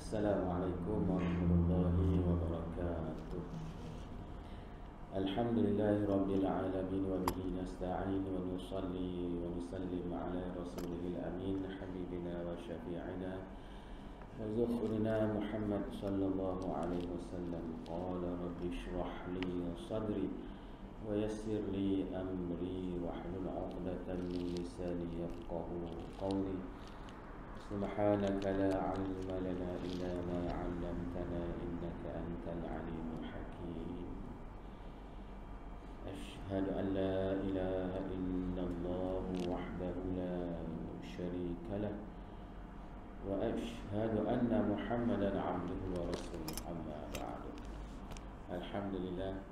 Assalamualaikum warahmatullahi wabarakatuh. Alhamdulillahi rabbil alamin wa bihi nasta'in wa nusalli wa nusallim ala rasulihil amin habibina wa syafi'ina wa zukhrina Muhammad sallallahu alaihi wasallam. Qala rabbi shrah li sadri wa yassir li amri wa hlul 'uqdatam min lisani yafqahu qawli. سبحانك لا علم لنا إلا ما علمتنا إنك أنت العليم الحكيم. أشهد أن لا إله إلا الله وحده لا شريك له وأشهد أن محمدا عبده ورسوله أما بعد. الحمد لله.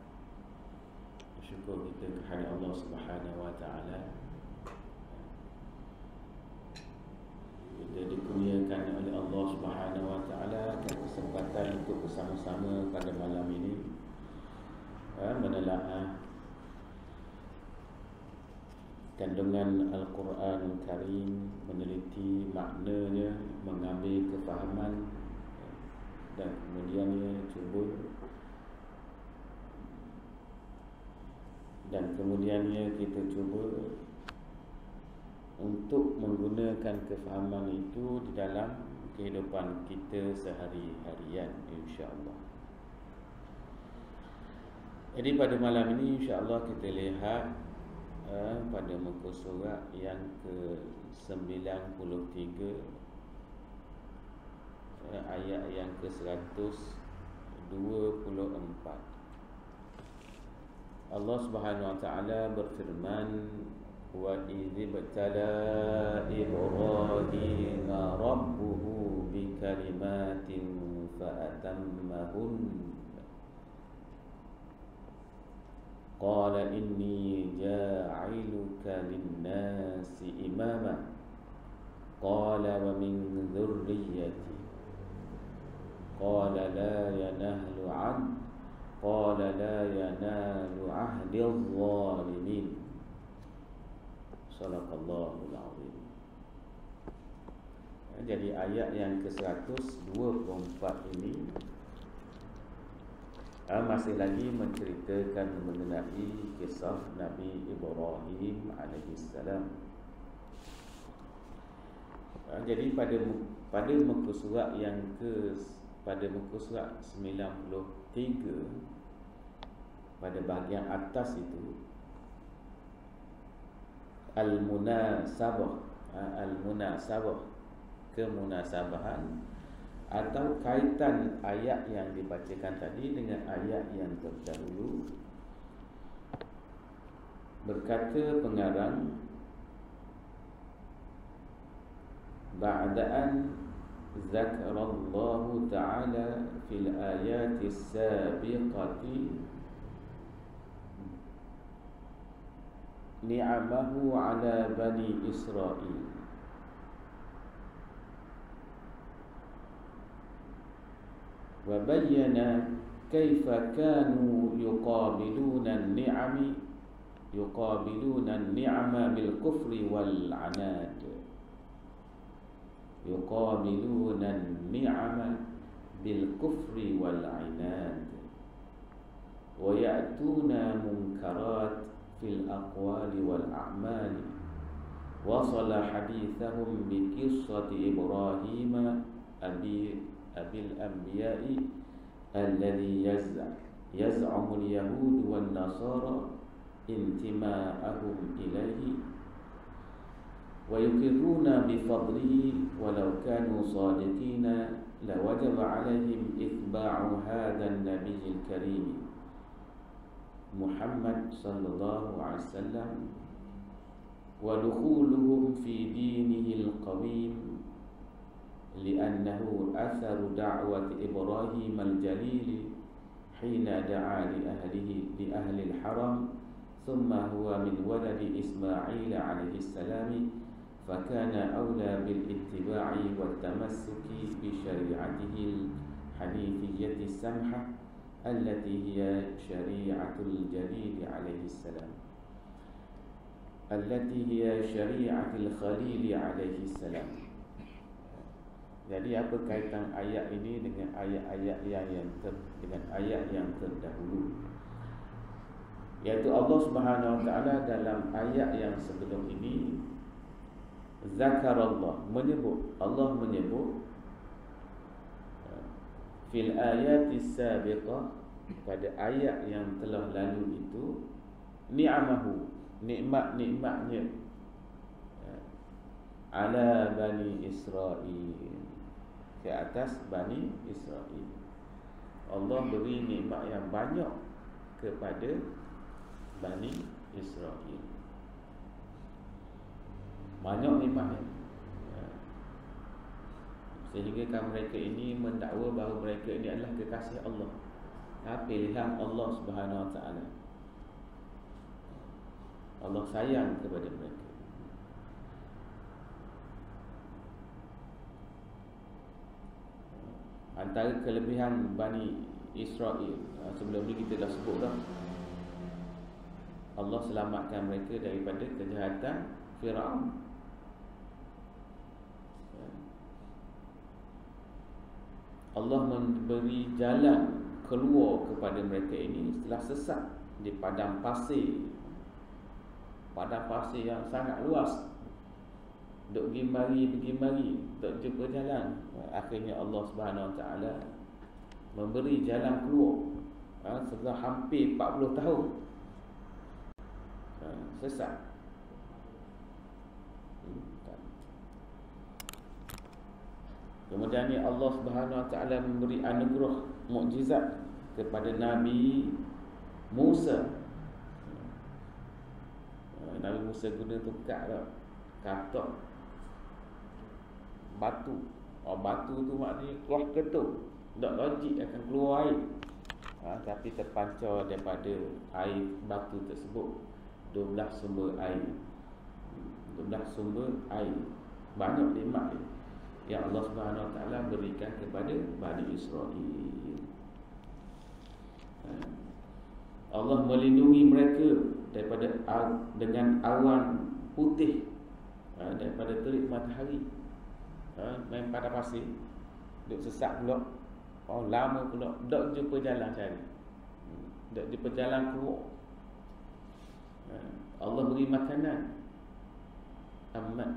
Syukur kita kepada Allah Subhanahu wa taala. Kita dikurniakan oleh Allah Subhanahu wa taala kesempatan untuk bersama-sama pada malam ini menelaah kandungan Al-Quran Karim, meneliti maknanya, mengambil kefahaman dan kemudiannya kita cuba untuk menggunakan kefahaman itu di dalam kehidupan kita sehari-harian, insya-Allah. Jadi pada malam ini insya-Allah kita lihat pada muka surat yang ke-93, ayat yang ke-124. Allah Subhanahu wa taala berfirman, وَإِذِ ابْتَلَى إِبْرَاهِيمَ رَبُّهُ بِكَلِمَاتٍ فَأَتَمَّهُنَّ قَالَ إِنِّي جَاعِلُكَ لِلنَّاسِ إِمَامًا قَالَ وَمِنْ ذُرِّيَّتِي قَالَ لَا يَنَالُ عَهْدِ الظَّالِمِينَ. Sadaqallahul Azim. Jadi ayat yang ke-124 ini masih lagi menceritakan mengenai kisah Nabi Ibrahim alaihissalam. Jadi pada muka surat pada muka surat 93, pada bahagian atas itu Al-munasabah, kemunasabahan atau kaitan ayat yang dibacakan tadi dengan ayat yang terdahulu. Berkata pengarang, ba'da'an zakarallahu ta'ala fil ayatis sabiqati ni'amahu ala bani Israel wa bayyana kaifa kanu yuqabiluna an-ni'ama bil kufri wal anad. Yuqabiluna an-ni'ama bil kufri wal anad wa ya'tuna munkarat fil aqwali wal a'mali. Wasala hadithahum bi qissati Ibrahim abil anbiya'i alladhi yaz'amu al-yahud wan nasara intima'ahum ilayhi wa yuqirruna bi fadlihi walau kanu sadiqina lawajaba 'alaihim ithba'u hadha an-nabiy al-karim Muhammad sallallahu alaihi wasallam wa dukhuluhum fi dinihi al-qawim li'annahu atharu da'wati Ibrahim al-jalil hina da'a li ahli al-haram thumma huwa min waladi Ismail alaihi salam fakana awla bil ittiba'i wat tamassuki bi syari'atihi al-hanifiyyati samhah التي هي شريعة الجليل عليه السلام التي هي شريعة الخليل عليه السلام. Jadi apa kaitan ayat ini dengan ayat-ayat dengan ayat yang terdahulu? Yaitu Allah Subhanahu wa taala dalam ayat yang sebelum ini zakarallah, Allah menyebut fil ayati sabiqah, pada ayat yang telah lalu itu, ni'amahu, nikmat-nikmatnya ala Bani Israel, ke atas Bani Israel. Allah beri nikmat yang banyak kepada Bani Israel. Banyak nikmatnya, sehingga mereka ini mendakwa bahawa mereka ini adalah kekasih Allah, pilihan Allah Subhanahu wa taala. Allah sayang kepada mereka. Antara kelebihan Bani Israel, sebelum ni kita dah sebut dah, Allah selamatkan mereka daripada kejahatan Firaun. Allah memberi jalan keluar kepada mereka ini setelah sesat di padang pasir. Padang pasir yang sangat luas, duk pergi mari, duk jumpa jalan. Akhirnya Allah Subhanahu wa taala memberi jalan keluar setelah hampir 40 tahun sesat. Kemudian ni Allah Subhanahu wa taala memberi anugerah mukjizat kepada Nabi Musa. Nabi Musa guna tukar dah, katak batu. Batu tu maknanya keluar ketuk, tak logik akan keluar air. Tapi terpancar daripada air batu tersebut 12 sumber air. 12 sumber air. Banyak nikmat yang Allah Subhanahu wa taala berikan kepada Bani Israel. Allah melindungi mereka daripada dengan awan putih, daripada terik matahari. Main pada pasir, duk sesak pula, lama pula, tak jumpa jalan cari, tak jumpa jalan keluar. Allah beri makanan amat,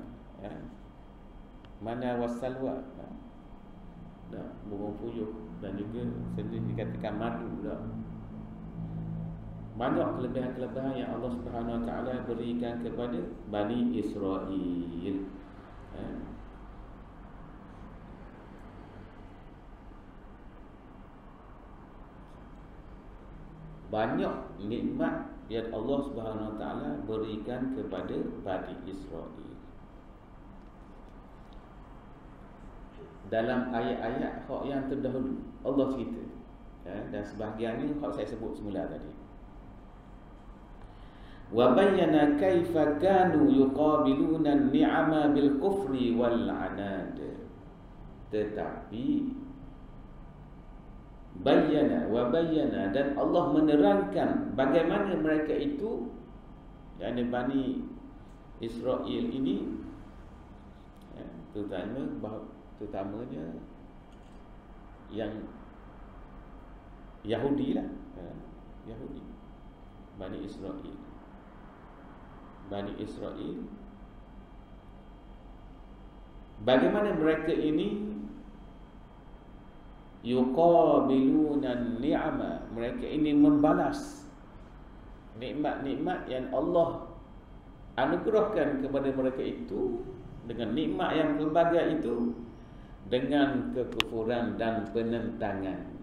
mana wasalwa, burung puyuh, dan juga sendiri dikatakan madu dah. Banyak kelebihan-kelebihan yang Allah Subhanahu wa taala berikan kepada Bani Israel. Banyak nikmat yang Allah Subhanahu wa taala berikan kepada Bani Israel. Dalam ayat-ayat hak yang terdahulu Allah cerita, dan sebahagiannya hak saya sebut semula tadi. Wa bayyana kaifa kanu yuqabiluna an-ni'ama bil kufri wal 'anad. Tetapi bayyana wa bayyana, dan Allah menerangkan bagaimana mereka itu, yakni Bani Israel ini, terutamanya yang Yahudi lah, Yahudi, Bani Israel, bagaimana mereka ini yuqabiluna ni'ama, mereka ini membalas nikmat-nikmat yang Allah anugerahkan kepada mereka itu, dengan nikmat yang berbagai itu, dengan kekufuran dan penentangan.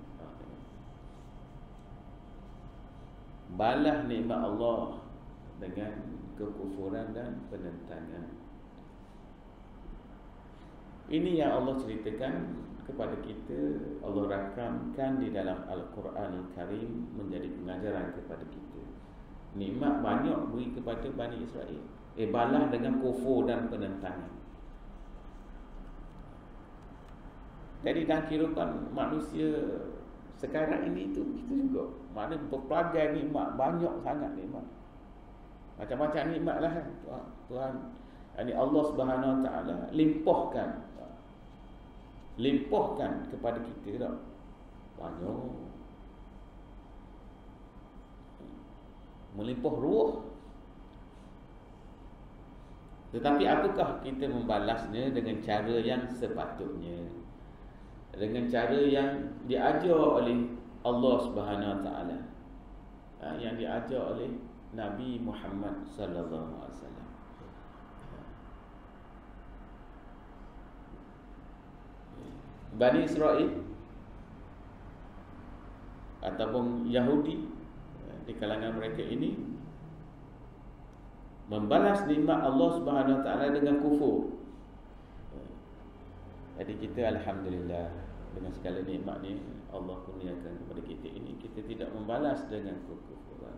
Balas nikmat Allah dengan kekufuran dan penentangan. Ini yang Allah ceritakan kepada kita, Allah rakamkan di dalam Al-Quranul Karim menjadi pengajaran kepada kita. Nikmat banyak beri kepada Bani Israel, balas dengan kufur dan penentangan. Jadi dalam kehidupan manusia sekarang ini itu juga, maknanya berpelbagai nikmat, banyak sangat nikmat, macam-macam nikmat lah Tuhan. Ini Allah Subhanahu wa taala limpahkan limpahkan kepada kita tak? Banyak. Melimpah ruah. Tetapi apakah kita membalasnya dengan cara yang sepatutnya, dengan cara yang diajar oleh Allah Subhanahu Wa Taala, yang diajar oleh Nabi Muhammad sallallahu alaihi wasallam. Bani Israel ataupun Yahudi di kalangan mereka ini membalas nikmat Allah Subhanahu Wa Taala dengan kufur. Jadi kita alhamdulillah dengan segala nikmat ni Allah kurniakan kepada kita ini, kita tidak membalas dengan kekufuran.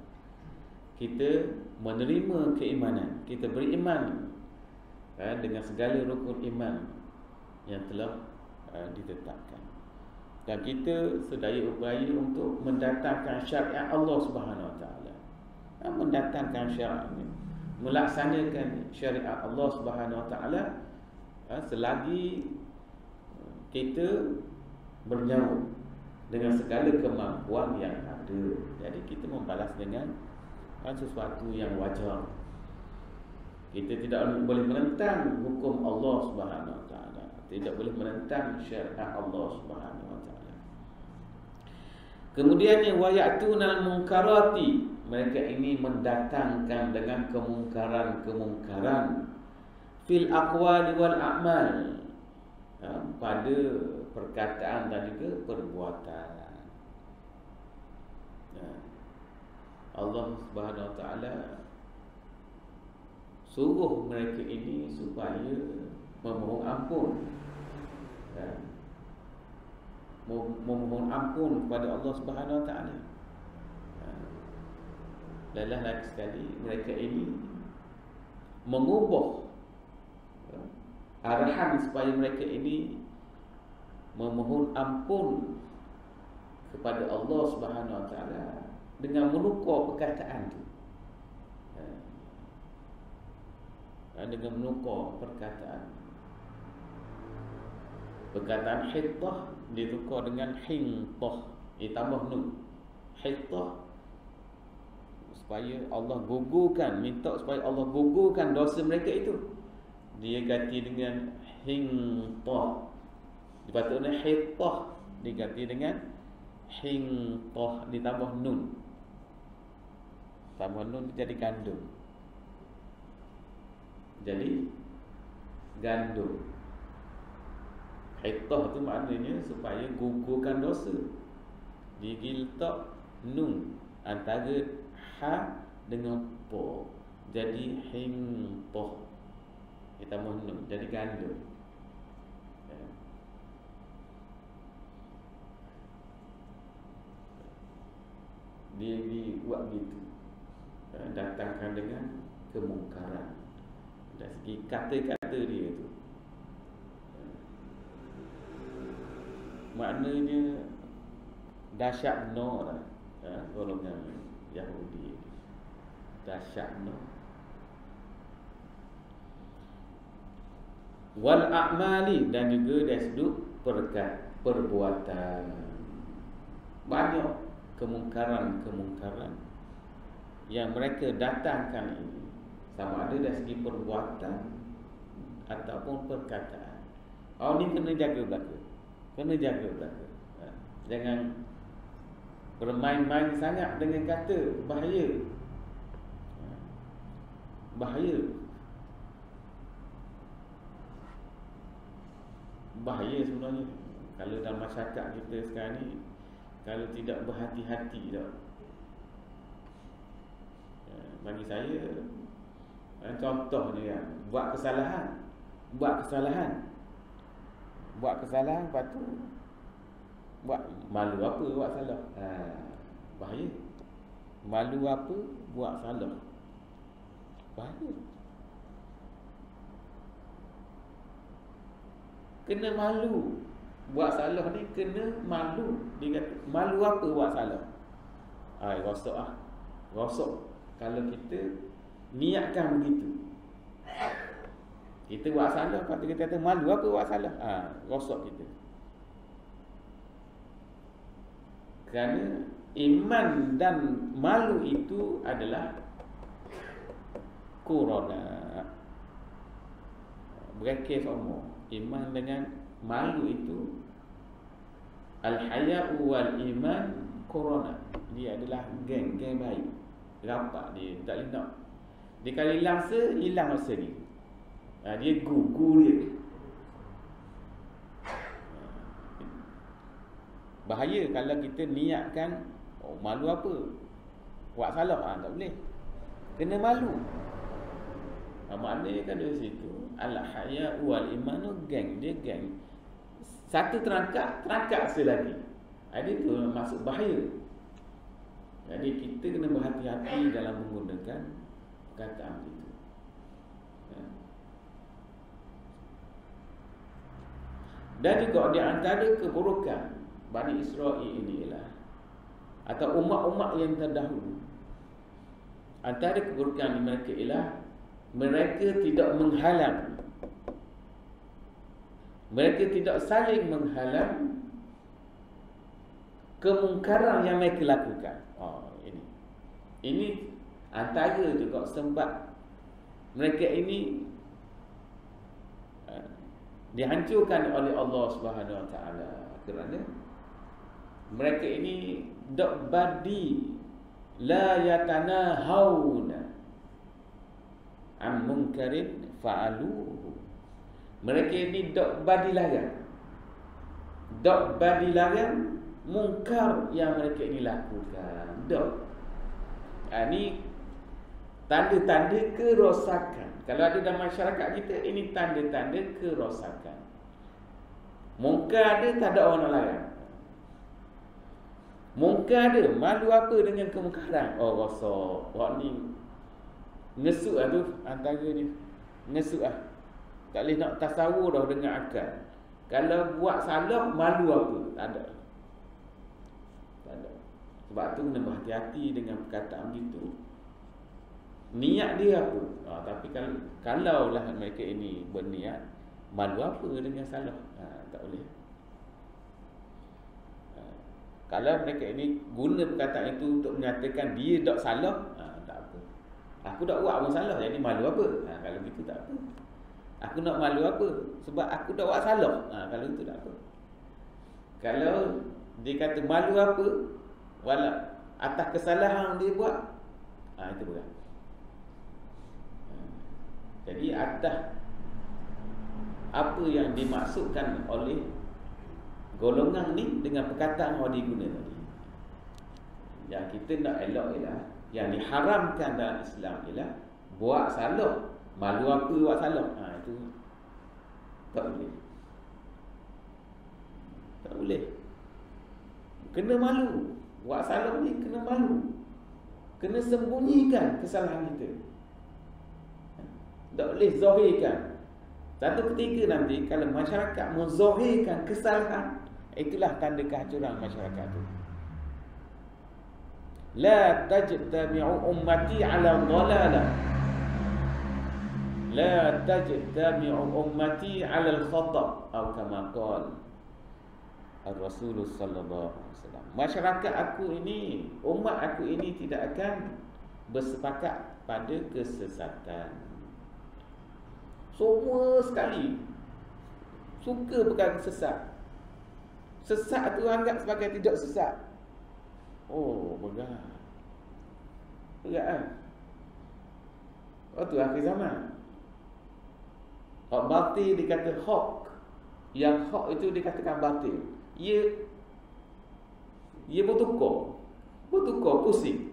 Kita menerima keimanan, kita beriman dengan segala rukun iman yang telah ditetapkan. Dan kita sedaya upaya untuk mendatangkan syariat Allah Subhanahu Wa Taala. Mendatangkan syariat ini, melaksanakan syariat Allah Subhanahu Wa Taala selagi kita bernyawa dengan segala kemampuan yang ada. Jadi kita membalas dengan sesuatu yang wajar. Kita tidak boleh menentang hukum Allah Subhanahu Wa Taala, tidak boleh menentang syariat Allah Subhanahu Wa Taala. Kemudian wayatunal munkarati, mereka ini mendatangkan dengan kemungkaran-kemungkaran fil aqwali wal a'mal, pada perkataan dan juga perbuatan. Allah Subhanahu Wa Taala suruh mereka ini supaya memohon ampun, memohon ampun kepada Allah Subhanahu Wa Taala. Dan lagi sekali mereka ini mengubah arahan supaya mereka ini memohon ampun kepada Allah Subhanahu Wa Taala dengan menukar perkataan itu. Dengan menukar perkataan hittah ditukar dengan hintah, ditambah nun. Hittah supaya Allah gugurkan, minta supaya Allah gugurkan dosa mereka itu, dia ganti dengan hintah. Dipatutnya hittah diganti dengan hintah, ditambah nun. Tambah nun jadi gandum. Jadi gandum. Hittah itu maknanya supaya gugurkan dosa. Dia letak nun antara ha dengan po, jadi hintah, ditambah nun jadi gandum. Dia buat gitu, datangkan dengan kemungkaran dari segi kata-kata dia tu. Maknanya dahsyat no lah, golongan Yahudi dahsyat no. Wal a'mali, dan juga dari sudut perbuatan. Banyak kemungkaran-kemungkaran yang mereka datangkan ini, sama ada dari segi perbuatan ataupun perkataan. Ni kena jaga belaka. Kena jaga belaka. Jangan bermain-main sangat dengan kata, bahaya. Bahaya. Bahaya sebenarnya. Kalau dalam masyarakat kita sekarang ni, kalau tidak berhati-hati tak. Bagi saya, contohnya buat kesalahan, lepas tu buat malu apa buat salah. Bahaya. Malu apa buat salah. Bahaya. Kena malu buat salah ni, kena malu. Dia kata malu apa buat salah. Rosok kalau kita niatkan begitu. Kita buat salah, lepas tu kita kata malu apa buat salah. Rosok kita. Kerana iman dan malu itu adalah kurana, berakhir semua. Iman dengan malu itu, al-haya'u wal iman kurana. Dia adalah geng baik, rapat dia, tak boleh nak. Dia kalau hilang rasa dia. Dia gugur dia. Bahaya kalau kita niatkan malu apa? Buat salah, tak boleh. Kena malu. Maknanya kan dari situ al-haya wal iman geng, dia geng. Satu terangkat selagi. Dia tu masuk bahaya. Jadi kita kena berhati-hati dalam menggunakan perkataan itu. Dan juga di antara keburukan Bani Israel ini ialah, atau umat-umat yang terdahulu, antara keburukan di mereka ialah mereka tidak menghalang, mereka tidak saling menghalang kemungkaran yang mereka lakukan. Ini antara juga sebab mereka ini dihancurkan oleh Allah Subhanahu Wa Taala, kerana mereka ini dak badi la yatanahawna an munkarin fa'aluhu. Mereka ini dak badi larang mungkar yang mereka ini lakukan. Ini tanda-tanda kerosakan. Kalau ada dalam masyarakat kita, ini tanda-tanda kerosakan. Mungkar ada, tak ada orang nak larang. Mungkar ada, malu apa dengan kemungkaran? Rasa orang ni ngesuk lah tu, antara ni ngesuk lah. Tak boleh nak tasawur dah dengan akal. Kalau buat salah, malu apa? Tak ada. Sebab tu kena berhati-hati dengan perkataan gitu. Niat dia apa? Tapi kalau lah mereka ini berniat, malu apa dengan salah? Tak boleh. Kalau mereka ini guna perkataan itu untuk menyatakan dia tak salah, tak apa. Aku tak buat pun salah, jadi malu apa? Kalau gitu tak apa. Aku nak malu apa? Sebab aku tak buat salah. Kalau itu tak apa. Kalau dia kata malu apa, walau atas kesalahan dia buat, itu berat. Jadi atas apa yang dimaksudkan oleh golongan ni dengan perkataan yang diguna tadi, yang kita nak elok ialah, yang diharamkan dalam Islam ialah buat salah. Malu apa buat salah? Itu tak boleh. Tak boleh. Kena malu. Buat salah ni kena malu. Kena sembunyikan kesalahan kita. Tak boleh zahirkan. Satu ketika nanti kalau masyarakat menzahirkan kesalahan, itulah tanda kehancuran masyarakat itu. La tajtabi'u ummati 'ala dhalalah. La tajtabi'u ummati 'ala al-khata' atau kama qala Rasulullah sallallahu alaihi wasallam. Masyarakat aku ini, umat aku ini tidak akan bersepakat pada kesesatan. Semua sekali suka perkara sesat. Sesat tu anggap sebagai tidak sesat. Berat. Berat kan? Waktu akhir zaman, hak batil dikata hak, yang hak itu dikatakan batil. Ia bertukar, pusing.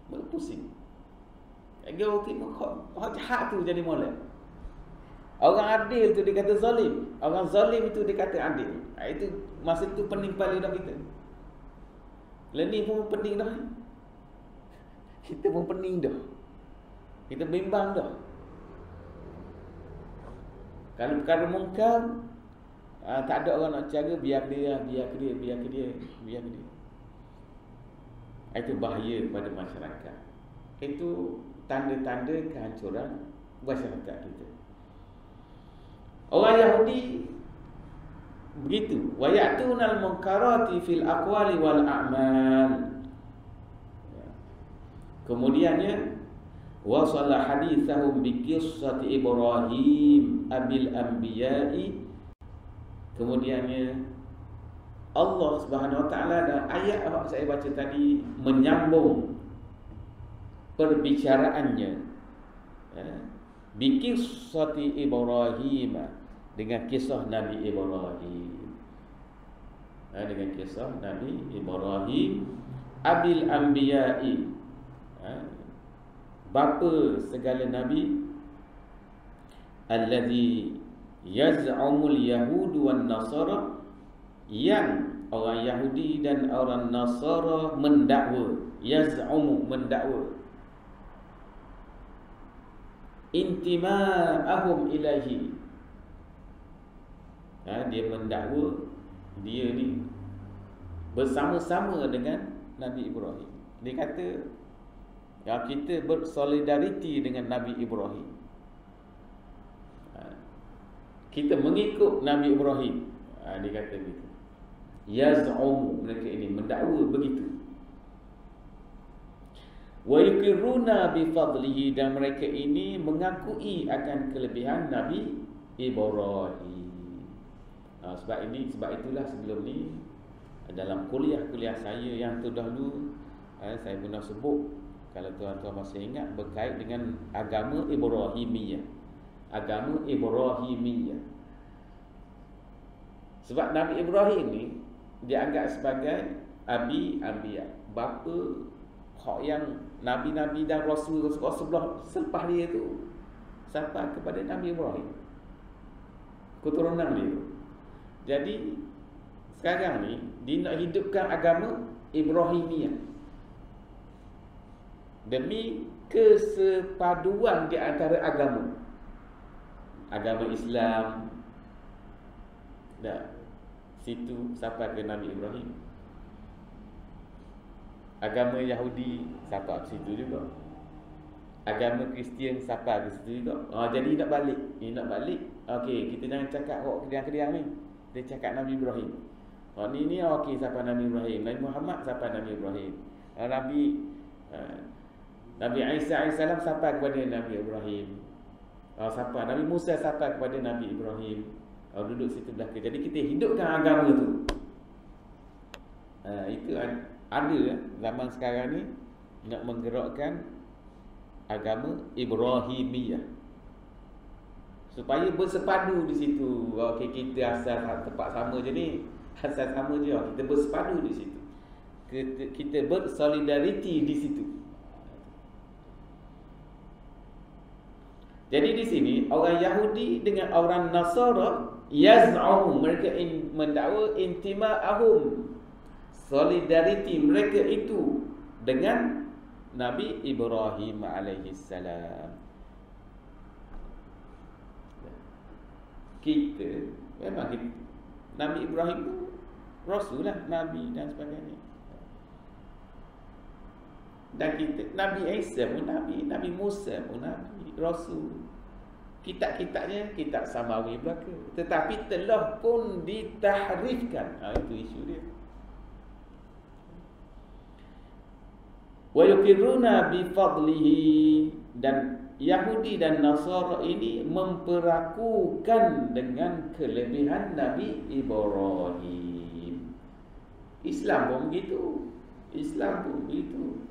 Berpusing. Orang tengok hak jahat tu jadi molek. Orang adil tu dikata zalim, orang zalim itu dikata adil. Itu masa tu pening kepala dah kita. Learning pun pening dah. Kita pun pening dah. Kita bimbang dah. Kalau perkara mungkar, tak ada orang nak cara, biar dia. Itu bahaya kepada masyarakat. Itu tanda-tanda kehancuran masyarakat kita. Orang Yahudi Begitu. Wa ya'tunal munkarati fil aqwali wal a'mal. Kemudiannya wasala hadithahum bi qissati Ibrahim abil anbiya'i. Kemudiannya Allah Subhanahu wa taala dan ayat yang saya baca tadi menyambung perbicaraannya bi qissati Ibrahim, dengan kisah Nabi Ibrahim. Dengan kisah Nabi Ibrahim abil anbiya'i, bapa segala nabi, alladhi yaz'umul yahud wan nasara, yang orang Yahudi dan orang Nasara mendakwa. Yaz'umu, mendakwa. Intima'ahum ilahi, dia mendakwa dia ni bersama-sama dengan Nabi Ibrahim. Dia kata kita bersolidariti dengan Nabi Ibrahim, kita mengikut Nabi Ibrahim. Dia kata begitu. Yaz'um, mereka ini mendakwa begitu. Wa yuqirruna bi fadlihi, dan mereka ini mengakui akan kelebihan Nabi Ibrahim. Sebab itulah sebelum ni dalam kuliah-kuliah saya yang terdahulu, saya pernah sebut, kalau tuan-tuan masih ingat, berkait dengan agama Ibrahimiyah. Agama Ibrahimiyah. Sebab Nabi Ibrahim ni dianggap sebagai Abi Anbiya, bapa hak yang Nabi-Nabi dan Rasul-Rasul selepas dia tu sampai kepada Nabi Ibrahim, keturunan dia. Jadi sekarang ni dia nak hidupkan agama Ibrahimiyah demi kesepaduan di antara agama Islam. Dah situ sampai ke Nabi Ibrahim. Agama Yahudi sampai ke situ juga. Agama Kristian sampai ke situ juga. Jadi nak balik. Okey, kita jangan cakap kediang-kediang ni. Dia cakap Nabi Ibrahim. Ni okey, sampai Nabi Ibrahim. Nabi Muhammad sampai Nabi Ibrahim. Nabi Isa AS sampai kepada Nabi Ibrahim. Sampai Nabi Musa sampai kepada Nabi Ibrahim. Duduk situ belakang. Jadi kita hidupkan agama tu. Itu ada zaman sekarang ni nak menggerakkan agama Ibrahimiyah supaya bersepadu di situ. Okey, kita asal tempat sama je ni, asal sama je. Kita bersepadu di situ. Kita bersolidariti di situ. Jadi di sini orang Yahudi dengan orang Nasara yaz'um, mereka mendakwa intima'ahum, solidariti mereka itu dengan Nabi Ibrahim alaihi salam. Kita memang Nabi Ibrahim tu rasul lah, nabi dan sebagainya. Dan kita Nabi Isa pun nabi, Nabi Musa pun nabi, rasul. Kitab-kitabnya kitab samawi belaka, tetapi telah pun ditahrifkan. Itu isu dia. Wa yuqirruna bi fadlihi, dan Yahudi dan Nasara ini memperakukan dengan kelebihan Nabi Ibrahim. Islam pun begitu.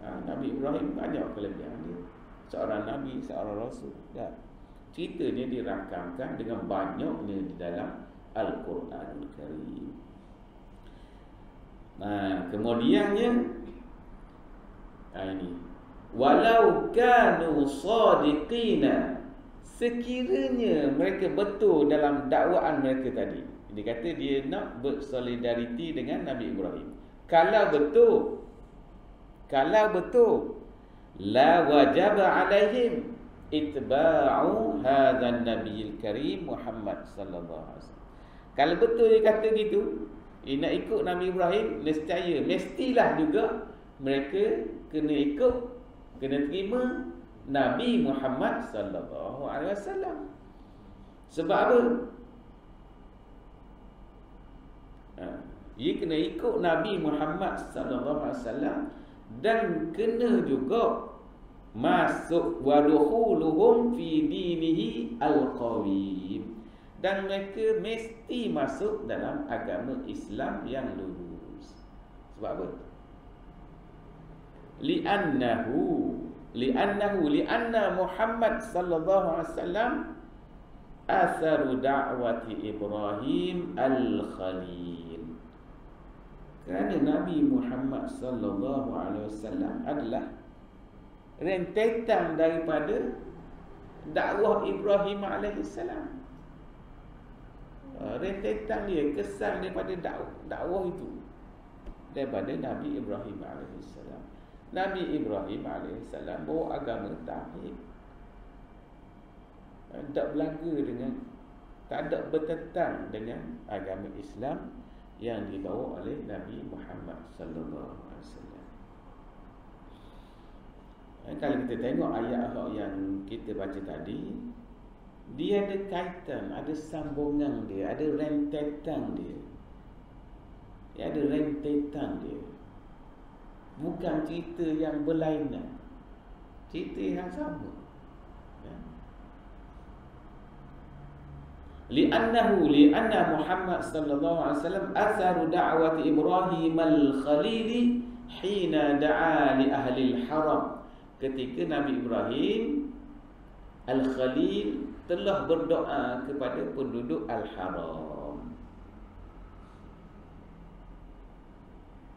Nabi Ibrahim banyak kelebihan dia. Seorang nabi, seorang rasul. Ceritanya dirakamkan dengan banyaknya di dalam Al-Quranul Karim. Kemudiannya ini, walau kanu sadiqina, sekiranya mereka betul dalam dakwaan mereka tadi. Dia kata dia nak bersolidariti dengan Nabi Ibrahim. Kalau betul, la wajaba alaihim itba'u hadzal nabiyil karim Muhammad sallallahu alaihi wasallam. Kalau betul dia kata gitu, nak ikut Nabi Ibrahim, mestilah juga mereka kena terima Nabi Muhammad sallallahu alaihi wasallam. Sebab apa? Ia kena ikut Nabi Muhammad sallallahu alaihi wasallam dan kena juga masuk wadukhuluhum fi dinihi al-qawim, dan mereka mesti masuk dalam agama Islam yang lurus. Sebab apa? Li'anna Muhammad sallallahu alaihi wasallam atharu da'wati Ibrahim al-Khalil. Kerana Nabi Muhammad sallallahu alaihi wasallam adalah rentetan daripada dakwah Ibrahim alaihi salam. Rentetan dia, kesan daripada dakwah itu daripada Nabi Ibrahim alaihi salam. Nabi Ibrahim AS bawa agama tauhid. Tak berlaga dengan, tak ada bertentang dengan agama Islam yang dibawa oleh Nabi Muhammad sallallahu alaihi wasallam. Kalau kita tengok ayat yang kita baca tadi, dia ada kaitan, ada sambungan dia, ada rentetan dia. Ada rentetan dia. Bukan cerita yang berlainan, cerita yang sama. Li'anna Muhammad sallallahu alaihi wasallam atharu da'wati Ibrahim al-Khalil hina da'a li ahli al-haram. Ketika Nabi Ibrahim al-Khalil telah berdoa kepada penduduk al-haram.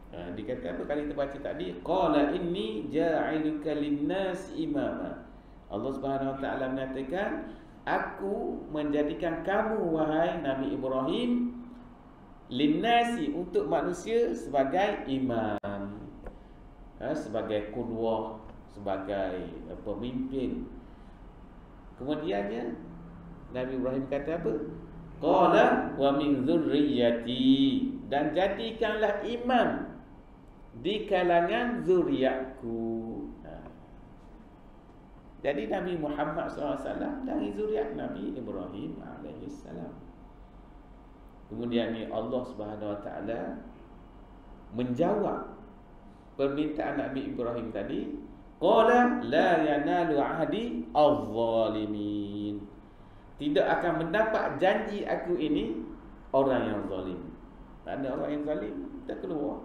Dikata apa kali kita baca tadi? Qala inni ja'iluka lin-nas imama. Allah Subhanahu wa taala mengatakan, aku menjadikan kamu wahai Nabi Ibrahim lin-nasi, untuk manusia, sebagai imam, sebagai qudwah, sebagai pemimpin. Kemudiannya Nabi Ibrahim kata apa? Qala wa min dzurriyyati, dan jadikanlah imam di kalangan zuriatku. Jadi Nabi Muhammad SAW dari zuriat Nabi Ibrahim AS. Kemudian ni Allah Subhanahu Wa Taala menjawab permintaan Nabi Ibrahim tadi. Qala la yanalu ahdi az-zalimin. Tidak akan mendapat janji aku ini orang yang zalim. Tak ada orang yang zalim, kita keluar.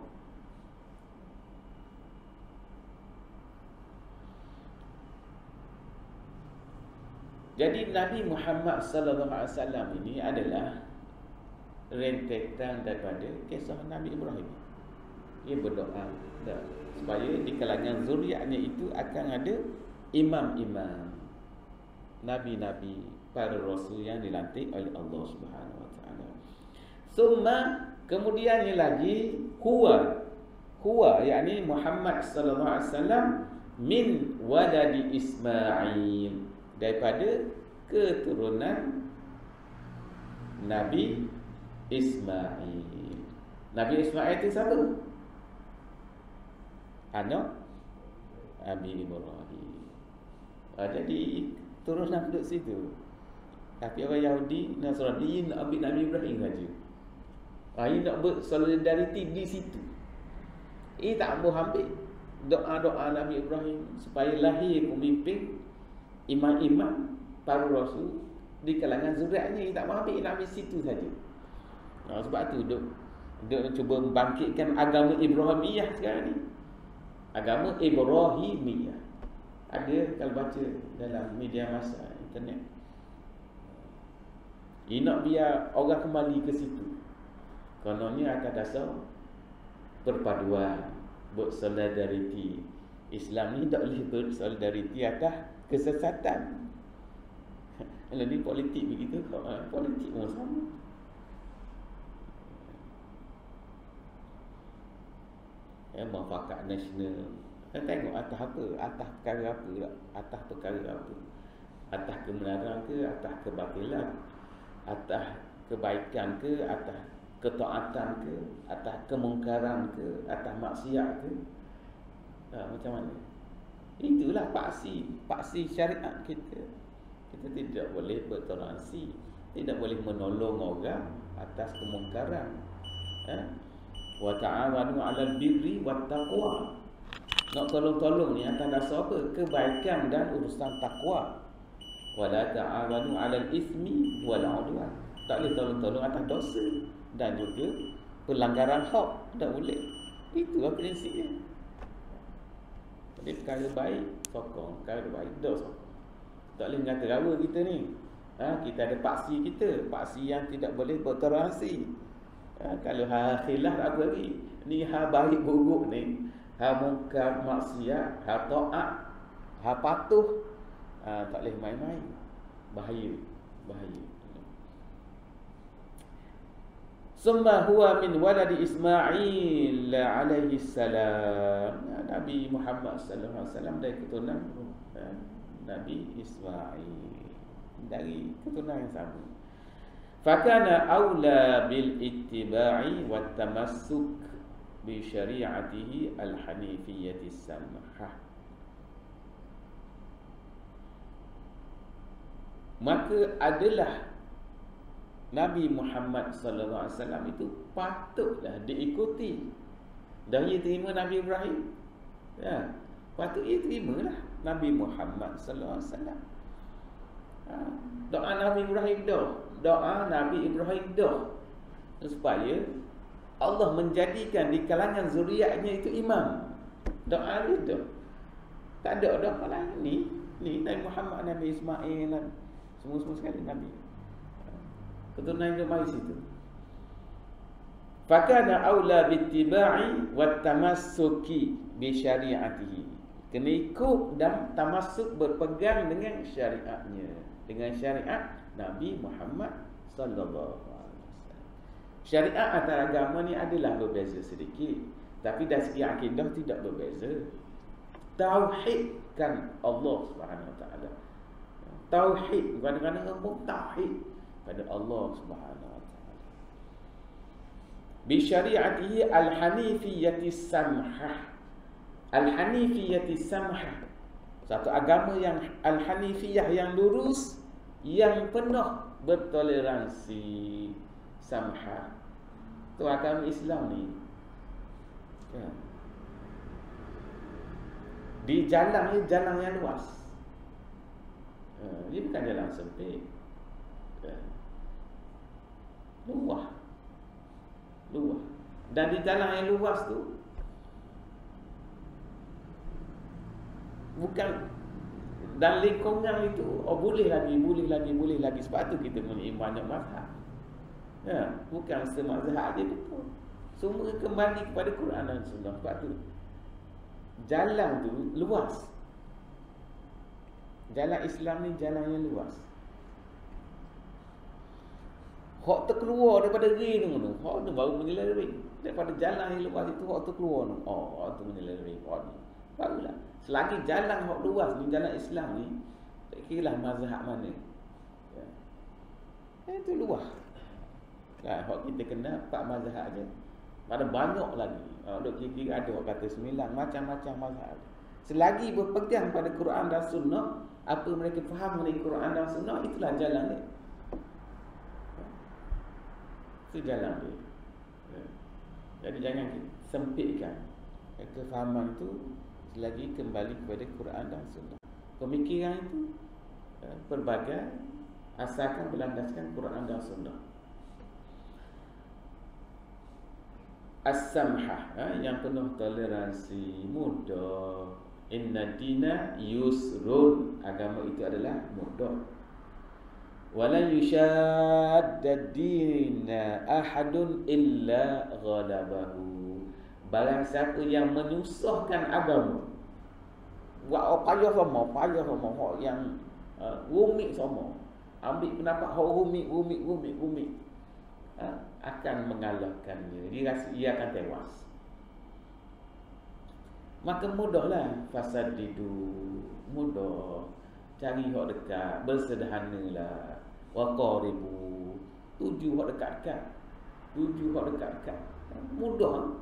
Jadi Nabi Muhammad sallallahu alaihi wasallam ini adalah rentetan daripada kisah Nabi Ibrahim. Dia berdoa supaya di kalangan zuriatnya itu akan ada imam-imam, nabi-nabi, para rasul yang dilantik oleh Allah Subhanahu wa taala. Summa, kemudiannya lagi huwa yakni Muhammad sallallahu alaihi wasallam min waladi Ismail, daripada keturunan Nabi Ismail. Nabi Ismail itu siapa? Anak Nabi Ibrahim. Jadi turunan duduk situ. Tapi orang Yahudi, Nasrani nak ambil Nabi Ibrahim saja. Ia nak bersolidaritas di situ. Ia tak mau ambil doa-doa Nabi Ibrahim supaya lahir pemimpin, imam-imam, para rasul di kalangan zuriatnya. Ia tak mau ambil, nak ambil situ saja. Sebab tu duk cuba membangkitkan agama Ibrahimiyah sekarang ni. Agama Ibrahimiyah. Ada kalau baca dalam media masa internet. Ia nak biar orang kembali ke situ. Kononnya atas dasar perpaduan, bersolidariti. Islam ni tak boleh bersolidariti atas kesesatan. Kalau ni politik begitu, politik pun sama. Mafakat nasional. Kita tengok atas apa? Atas perkara apa tak? Atas perkara apa? Atas kebenaran ke? Atas kebatilan? Atas kebaikan ke? Atas ketaatan ke? Atas kemungkaran ke? Atas maksiat ke? Macam mana? Itulah paksi syariat kita. Kita tidak boleh bertoleransi, tidak boleh menolong orang atas kemungkaran, Wa ta'awanu 'alal birri wat taqwa. Nak tolong-tolong ni atas dasar apa? Kebaikan dan urusan takwa. Wa la ta'awanu 'alal itsmi wal 'udwan. Tak boleh tolong-tolong atas dosa dan juga pelanggaran hak. Tak boleh. Itulah prinsipnya. Jadi perkara baik sokong, perkara baik dah sokong. Tak boleh kata rawa kita ni. Kita ada paksi kita, paksi yang tidak boleh bertoleransi. Kalau khilaf apa lagi? Ni baik buruk ni, mungkar maksiat, taat, patuh. Tak boleh main-main. Bahaya. Summa huwa min waladi Ismail alaihi salam. Nabi Muhammad sallallahu alaihi wasallam dari keturunan Nabi Ismail, dari keturunan yang sama. Fakana aula bil ittiba'i wat tamassuk bi syari'atihi al hanifiyyati samhah. Maka adalah Nabi Muhammad sallallahu alaihi wasallam itu patutlah diikuti. Dan ia terima Nabi Ibrahim. Patut ia terimalah Nabi Muhammad sallallahu alaihi wasallam. Doa Nabi Ibrahim dah. Supaya Allah menjadikan di kalangan zuriatnya itu imam. Doa dia dah. Tak ada doa lain ni Nabi Muhammad, Nabi Ismail, semua sekali Nabi. Keturunan yang mari situ. Fakana aula bittiba'i wat tamassuki bi syari'atihi. Kena ikut dan tamassuk, berpegang dengan syariatnya, dengan syariat Nabi Muhammad sallallahu alaihi wasallam. Syariat antara agama ni adalah berbeza sedikit, tapi dari segi akidah tidak berbeza. Tauhidkan Allah Subhanahu wa taala. Tauhid bukan tauhid pada Allah Subhanahu wa taala. Bi syari'atihi al-hanifiyyati samhah. Al-hanifiyyati samhah. Satu agama yang al-hanifiyah, yang lurus, yang penuh bertoleransi. Samhah. Tu agama Islam ni. Di jalan yang luas. Dia bukan jalan sempit. Luas. Dan di jalan yang luas tu bukan, dan lingkungan itu boleh lagi. Sebab tu kita punya banyak mazhab. Bukan semazhab dia betul. Semua kembali kepada Quran dan Sunnah. Sebab tu jalan tu luas. Jalan Islam ni jalan yang luas. Hak terkeluar daripada ring tu. Hak tu baru menilai ring. Daripada jalan yang luas itu hak terkeluar tu. Hak tu menilai ring. Barulah. Selagi jalan hak luas ni, jalan Islam ni, tak kiralah mazhab mana. Itu luas. Hak kita kena 4 mazhab je. Ada banyak lagi. Dok kira ada hak kata 9, macam-macam mazhab. Selagi berpegang pada Quran dan Sunnah, apa mereka faham mengenai Quran dan Sunnah, itulah jalan dia. Itu jalan dia. Jadi jangan sempitkan kefahaman itu selagi kembali kepada Quran dan Sunnah. Pemikiran itu pelbagai, asalkan berlandaskan Quran dan Sunnah. As-samhah, yang penuh toleransi, mudah. Inna dina yusrun, agama itu adalah mudah. Wala yushadda dina ahadun illa ghalabahu. Barang siapa yang menyusahkan agama, buat payah sama, hak yang rumit sama, ambil pendapat hak rumit, akan mengalahkannya. Dia rasa ia akan tewas. Maka mudahlah fasadidu, mudah cari hak dekat, bersederhanalah. Wa qaribu, tuju hak dekat-dekat. Mudah.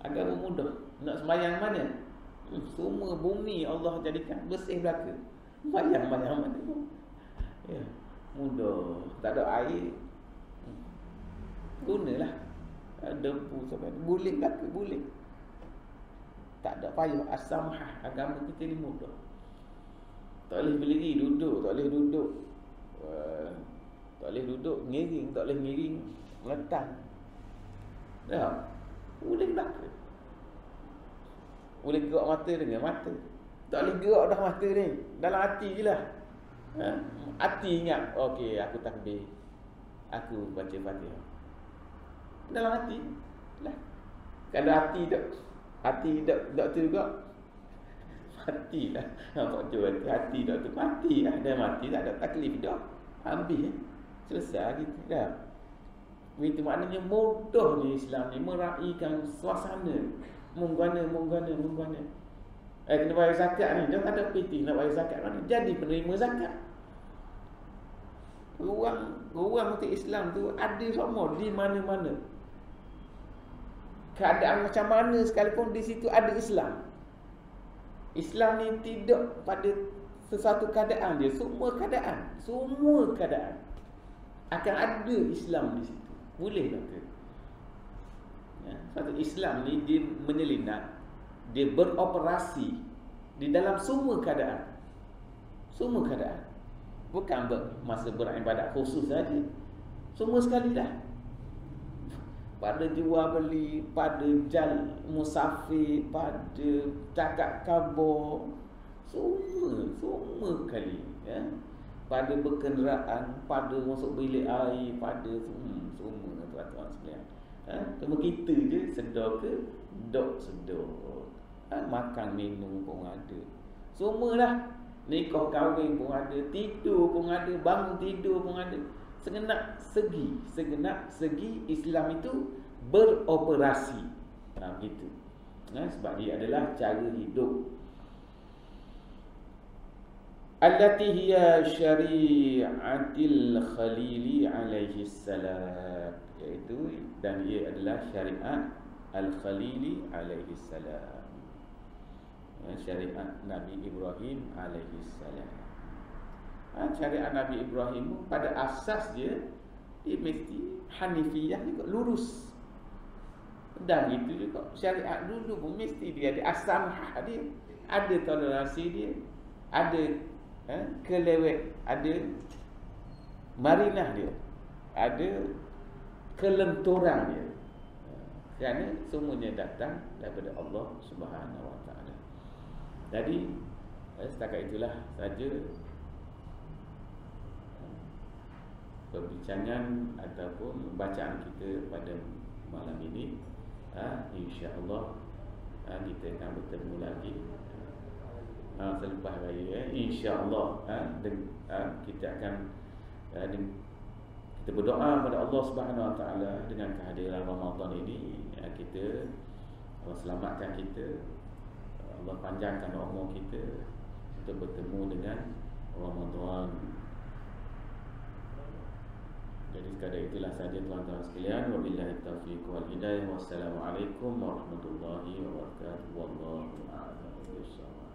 Agama mudah. Nak sembahyang mana? Semua bumi Allah jadikan bersih belaka. Sembahyang mana? Ya, mudah. Tak ada air. Gunalah debu sampai boleh belaka, boleh. Tak ada payah, as-samhah. Agama kita ni mudah. Tak boleh berdiri, duduk, tak boleh duduk. Tak boleh duduk, ngiring, tak boleh ngiring, meletak. Dah, boleh belaka. Boleh gerak mata dengan mata. Tak boleh gerak dah mata ni. Dalam hati je lah. Hati ingat, okey, aku takbir, aku baca Fatihah. Dalam hati lah. Kalau hati tak tu juga, matilah. Nampak tu hati tak tu, mati lah. Dah mati, tak ada taklif dah. Habis selesai gitu dah. Itu maknanya mudah ni Islam ni meraihkan suasana. Menggana. Kena bayar zakat ni. Dia tak ada piti nak bayar zakat mana. Jadi penerima zakat. Ruang untuk Islam tu ada semua di mana-mana. Keadaan macam mana sekalipun di situ ada Islam. Islam ni tidak pada sesuatu keadaan dia. Semua keadaan akan ada Islam di situ. Boleh tak ke? Ya, sebab Islam ni dia menyelinap, dia beroperasi di dalam semua keadaan. Semua keadaan. Bukan masa beribadat khusus saja. Semua sekali dah. Pada jual beli, pada musafir, pada cakap khabar, semua kali, ya. Pada berkenderaan, pada masuk bilik air, pada semua tuan-tuan sekalian. Cuma kita je sedar ke dok sedar. Makan minum pun ada. Semualah. Nikah kahwin pun ada, tidur pun ada, bangun tidur pun ada. Segenap segi Islam itu beroperasi. Begitu. Sebab dia adalah cara hidup. Allati hiya syari'atil Khalili alaihi salam, iaitu dan ia adalah syariat Al-Khalili alaihi salam. Syariat Nabi Ibrahim alaihi salam. Syariat Nabi Ibrahim pada asas dia mesti hanifiyah juga, lurus. Dan itu juga syariat dulu pun mesti dia ada as-samhah dia, ada toleransi dia, ada kelewet, ada marinah dia, ada kelenturan dia. Kerana semuanya datang daripada Allah Subhanahu Wa Taala. Jadi setakat itulah saja perbincangan ataupun bacaan kita pada malam ini. InsyaAllah kita akan bertemu lagi selepas raya. InsyaAllah kita akan kita berdoa kepada Allah Subhanahu Wa Taala dengan kehadiran Ramadan ini. Kita Allah selamatkan kita, Allah panjangkan umur kita untuk bertemu dengan Ramadan. Jadi sekadar itulah saja tuan-tuan sekalian. Wabillahi taufiq wal hidayah. Wassalamualaikum warahmatullahi wabarakatuh. Wallahu a'lam bishawab.